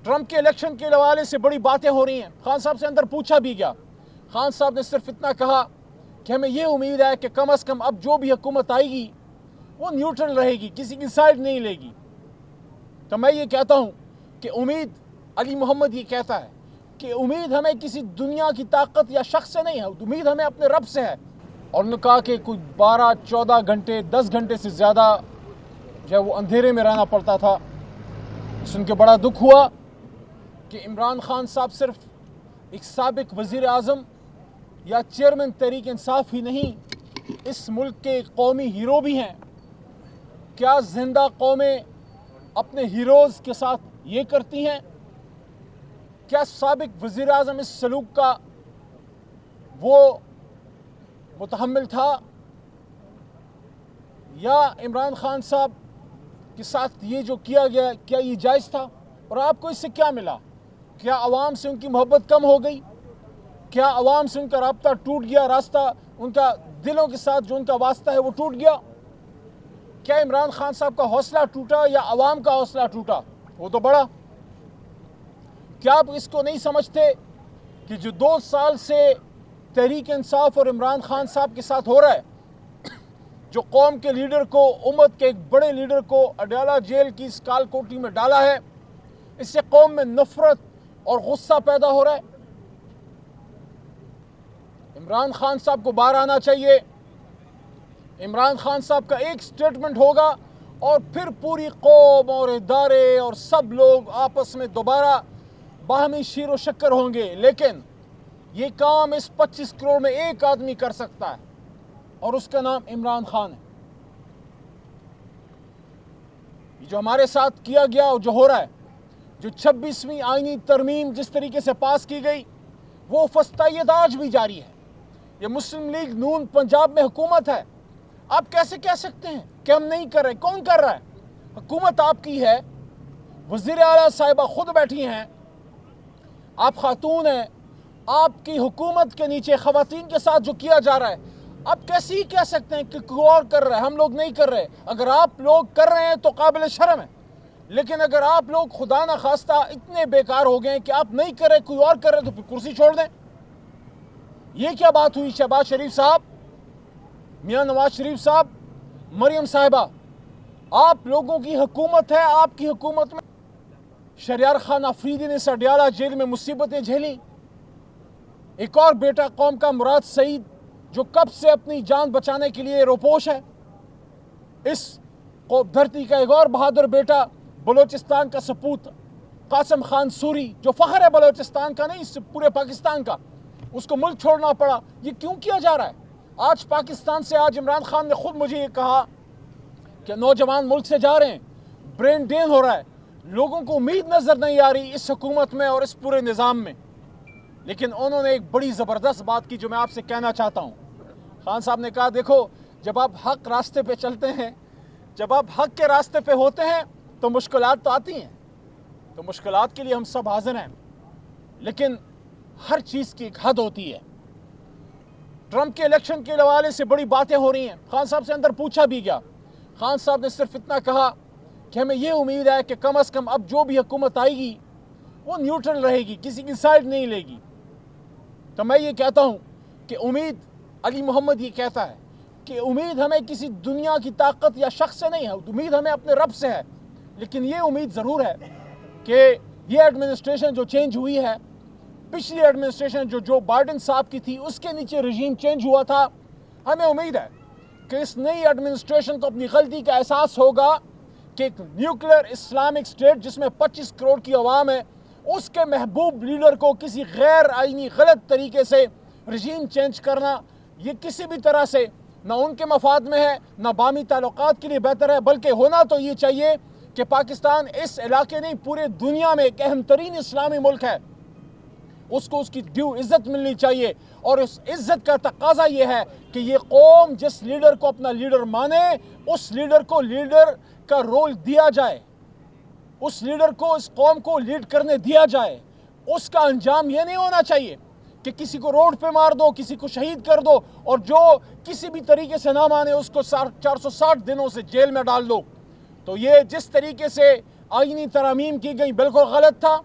Trump کے election کے حوالے سے بڑی باتیں ہو رہی ہیں. خان صاحب سے اندر پوچھا بھی گیا. خان صاحب نے صرف اتنا کہا کہ ہمیں یہ امید ہے کہ کم از کم اب جو بھی حکومت آئے گی وہ نیوٹرل رہے گی, کسی کی سائڈ نہیں لے گی. تو میں یہ کہتا ہوں کہ امید, علی محمد یہ کہتا ہے کہ امید ہمیں کسی دنیا کی طاقت یا شخص سے نہیں ہے, امید ہمیں اپنے رب سے ہے. اور انہوں نے کہا کہ کوئی 12-14 گھنٹے 10 گھنٹے سے زیادہ جو ہے وہ اندھیرے میں رہنا پڑتا تھا. سن کے بڑا دکھ ہوا کہ عمران خان صاحب صرف ایک سابق وزیر اعظم یا چیئرمین تحریک انصاف ہی نہیں, اس ملک کے قومی ہیرو بھی ہیں. کیا زندہ قومیں اپنے ہیروز کے ساتھ یہ کرتی ہیں؟ کیا سابق وزیر اعظم اس سلوک کا وہ متحمل تھا, یا عمران خان صاحب کے ساتھ یہ جو کیا گیا کیا یہ جائز تھا؟ اور آپ کو اس سے کیا ملا؟ کیا عوام سے ان کی محبت کم ہو گئی؟ کیا عوام سے ان کا رابطہ ٹوٹ گیا, راستہ ان کا دلوں کے ساتھ جو ان کا واسطہ ہے وہ ٹوٹ گیا؟ کیا عمران خان صاحب کا حوصلہ ٹوٹا یا عوام کا حوصلہ ٹوٹا؟ وہ تو بڑا. کیا آپ اس کو نہیں سمجھتے کہ جو 2 سال سے تحریک انصاف اور عمران خان صاحب کے ساتھ ہو رہا ہے, جو قوم کے لیڈر کو, امت کے ایک بڑے لیڈر کو اڈیالہ جیل کی اس کال کوٹری میں ڈالا ہے, اس سے قوم میں نفرت اور غصہ پیدا ہو رہا ہے؟ عمران خان صاحب کو باہر آنا چاہیے. عمران خان صاحب کا ایک سٹیٹمنٹ ہوگا اور پھر پوری قوم اور ادارے اور سب لوگ آپس میں دوبارہ باہمی شیر و شکر ہوں گے. لیکن یہ کام اس 25 کروڑ میں ایک آدمی کر سکتا ہے اور اس کا نام عمران خان ہے. یہ جو ہمارے ساتھ کیا گیا اور جو ہو رہا ہے, جو 26ویں آئینی ترمیم جس طریقے سے پاس کی گئی, وہ فسطائیت آج بھی جاری ہے. یہ مسلم لیگ نون پنجاب میں حکومت ہے. آپ کیسے کہہ سکتے ہیں کہ ہم نہیں کر رہے؟ کون کر رہا ہے؟ حکومت آپ کی ہے, وزیر اعلیٰ صاحبہ خود بیٹھی ہیں, آپ خاتون ہیں. آپ کی حکومت کے نیچے خواتین کے ساتھ جو کیا جا رہا ہے, آپ کیسے ہی کہہ سکتے ہیں کہ کوئی اور کر رہا ہے, ہم لوگ نہیں کر رہے؟ اگر آپ لوگ کر رہے ہیں تو قابل شرم ہے, لیکن اگر آپ لوگ خدا نخواستہ اتنے بیکار ہو گئے ہیں کہ آپ نہیں کر رہے, کوئی اور کر رہے, تو پھر کرسی چھوڑ دیں. یہ کیا بات ہوئی شہباز شریف صاحب, میاں نواز شریف صاحب, مریم صاحبہ؟ آپ لوگوں کی حکومت ہے, آپ کی حکومت میں شہریار خان آفریدی نے اڈیالہ جیل میں مصیبتیں جھیلیں. ایک اور بیٹا قوم کا مراد سعید, جو کب سے اپنی جان بچانے کے لیے روپوش ہے. اس دھرتی کا ایک اور بہادر بیٹا بلوچستان کا سپوت قاسم خان سوری, جو فخر ہے بلوچستان کا نہیں پورے پاکستان کا, اس کو ملک چھوڑنا پڑا. یہ کیوں کیا جا رہا ہے؟ آج پاکستان سے, آج عمران خان نے خود مجھے یہ کہا کہ نوجوان ملک سے جا رہے ہیں, برین ڈرین ہو رہا ہے, لوگوں کو امید نظر نہیں آ رہی اس حکومت میں اور اس پورے نظام میں. لیکن انہوں نے ایک بڑی زبردست بات کی جو میں آپ سے کہنا چاہتا ہوں. خان صاحب نے کہا دیکھو, جب آپ حق راستے پہ چلتے ہیں, جب آپ حق کے راستے پہ ہوتے ہیں تو مشکلات تو آتی ہیں, تو مشکلات کے لیے ہم سب حاضر ہیں, لیکن ہر چیز کی ایک حد ہوتی ہے. ٹرمپ کے الیکشن کے حوالے سے بڑی باتیں ہو رہی ہیں. خان صاحب سے اندر پوچھا بھی گیا. خان صاحب نے صرف اتنا کہا کہ ہمیں یہ امید ہے کہ کم از کم اب جو بھی حکومت آئے گی وہ نیوٹرل رہے گی, کسی کی سائڈ نہیں لے گی. تو میں یہ کہتا ہوں کہ امید, علی محمد یہ کہتا ہے کہ امید ہمیں کسی دنیا کی طاقت یا شخص سے نہیں ہے, امید ہمیں اپنے رب سے ہے. لیکن یہ امید ضرور ہے کہ یہ ایڈمنسٹریشن جو چینج ہوئی ہے, پچھلی ایڈمنسٹریشن جو بائیڈن صاحب کی تھی, اس کے نیچے رژیم چینج ہوا تھا, ہمیں امید ہے کہ اس نئی ایڈمنسٹریشن کو اپنی غلطی کا احساس ہوگا کہ ایک نیوکلیر اسلامک سٹیٹ جس میں 25 کروڑ کی عوام ہے, اس کے محبوب لیڈر کو کسی غیر آئینی غلط طریقے سے رژیم چینج کرنا, یہ کسی بھی طرح سے نہ ان کے مفاد میں ہے, نہ باہمی تعلقات کے لیے بہتر ہے. بلکہ ہونا تو یہ چاہیے کہ پاکستان اس علاقے نہیں پورے دنیا میں ایک اہم ترین اسلامی ملک ہے, اس کو اس کی ڈیو عزت ملنی چاہیے. اور اس عزت کا تقاضا یہ ہے کہ یہ قوم جس لیڈر کو اپنا لیڈر مانے, اس لیڈر کو لیڈر کا رول دیا جائے, اس لیڈر کو اس قوم کو لیڈ کرنے دیا جائے. اس کا انجام یہ نہیں ہونا چاہیے کہ کسی کو روڈ پہ مار دو, کسی کو شہید کر دو, اور جو کسی بھی طریقے سے نہ مانے اس کو 460 دنوں سے جیل میں ڈال دو. تو یہ جس طریقے سے آئینی ترامیم کی گئی بالکل غلط تھا.